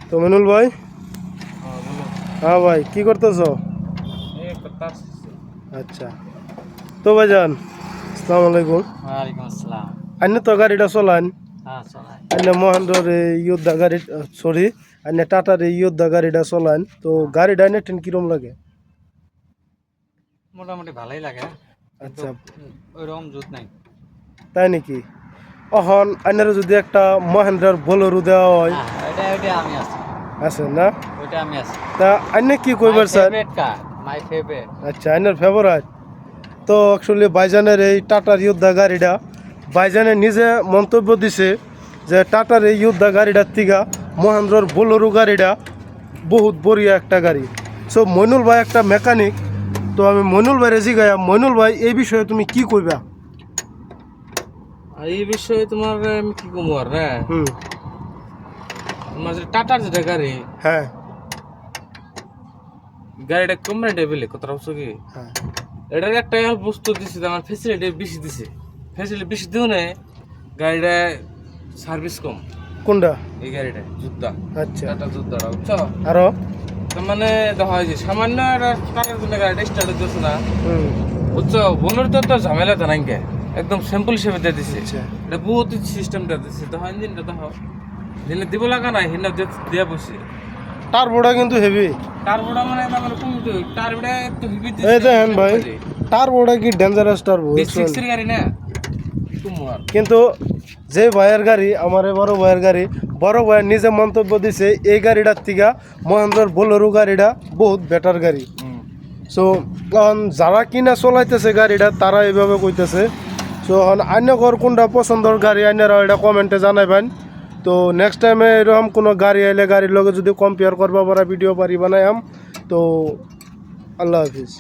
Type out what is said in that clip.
তো মইনুল ভাই, হ্যাঁ ভাই, কি করতেছো? আচ্ছা, তো ভাইজান আসসালামু আলাইকুম। ওয়ালাইকুম আসসালাম। আইনে তো গাড়িটা চলান, হ্যাঁ চলাই। আইনে মহেন্দ্রর এই ইয়োদ্ধা গাড়ি, সরি আইনে টাটার এই ইয়োদ্ধা গাড়িটা চলান, তো গাড়িটা আইনে টেন কিরম লাগে? মোটামুটি ভালোই লাগে, কিন্তু আচ্ছা, ওইরকম জুত নাই। তাই নাকি? অহন আইনের যদি একটা মহেন্দ্রার বোলেরো দেওয়া হয়, হ্যাঁ, ওইটা আমি আছি। আছে না? ওইটা আমি আছি। তা আইনে কি কইবার স্যার? My favourite. আচ্ছা, আইনের ফেভারাইট। তো অ্যাকচুয়ালি বাইজানের এই টাটার ইয়োদ্ধা গাড়িটা বাইজানে নিজে মন্তব্য দিছে যে টাটার এই ইয়োদ্ধা গাড়িটার থেকে মহেন্দ্রর বোলেরো গাড়িটা বহুত বড়িয়া একটা গাড়ি। সো মইনুল ভাই একটা মেকানিক, তো আমি মইনুল ভাইরে জিগাইয়া, মইনুল ভাই এই বিষয়ে তুমি কি কইবা? আর এই বিষয়ে তোমার আমি কি কমু আর রে, হুম, তোমার যে টাটার যেটা গাড়ি, হ্যাঁ গাড়িটা কম্পারেটিভলি কত হচ্ছে কি, হ্যাঁ, এটার একটা বস্তু দিছে, আমার ফ্যাসিলিটি বেশি দিছে। ফ্যাসিলিটি বেশি দিও না, গাড়িটা সার্ভিস কম। কোনটা? এই গাড়িটা যুদ্ধা, আচ্ছা, টাটা যুদ্ধাটা বুঝছো? আরো তার মানে দেখা হয় যে সামান্য একটা টাকার জন্য গাড়িটা স্টার্ট হচ্ছে না, হুম, বুঝছো? বোনের তো ঝামেলা জানাইকে একদম সিম্পল হিসেবে দিয়ে দিছে। আচ্ছা, এটা বহুত সিস্টেমটা দিছে, তো ইঞ্জিনটা তো দিলে দিব লাগা নাই, হিনা দিয়ে বসে। টার্বোটা কিন্তু হেভি। টার্বোটা মানে আমার কমিটি, টার্বোটা একটু হিবি দিছে। এই দেখেন ভাই, টার্বোটা কি ডেঞ্জারাস টার্বো, B6 এর গাড়ি না তোমার। কিন্তু যে ভাইয়ের গাড়ি, আমার এই বড় ভাইয়ের গাড়ি, বড় ভাইয়ের নিজে মন্তব্য দিছে এই গাড়িটার থেকে মহেন্দ্রর বোলেরো গাড়িটা বহুত বেটার গাড়ি। সো এখন যারা কিনা চলাইতেছে গাড়িটা তারা এইভাবে কইতেছে। সো এখন আইনগর কোনটা পছন্দের গাড়ি আইনারা এটা কমেন্টে জানাইবেন। তো নেক্সট টাইমে এরকম কোনো গাড়ি আইলে গাড়ির লগে যদি কম্পেয়ার করবা পারা ভিডিও পারি বানাইম। তো আল্লাহ হাফিজ।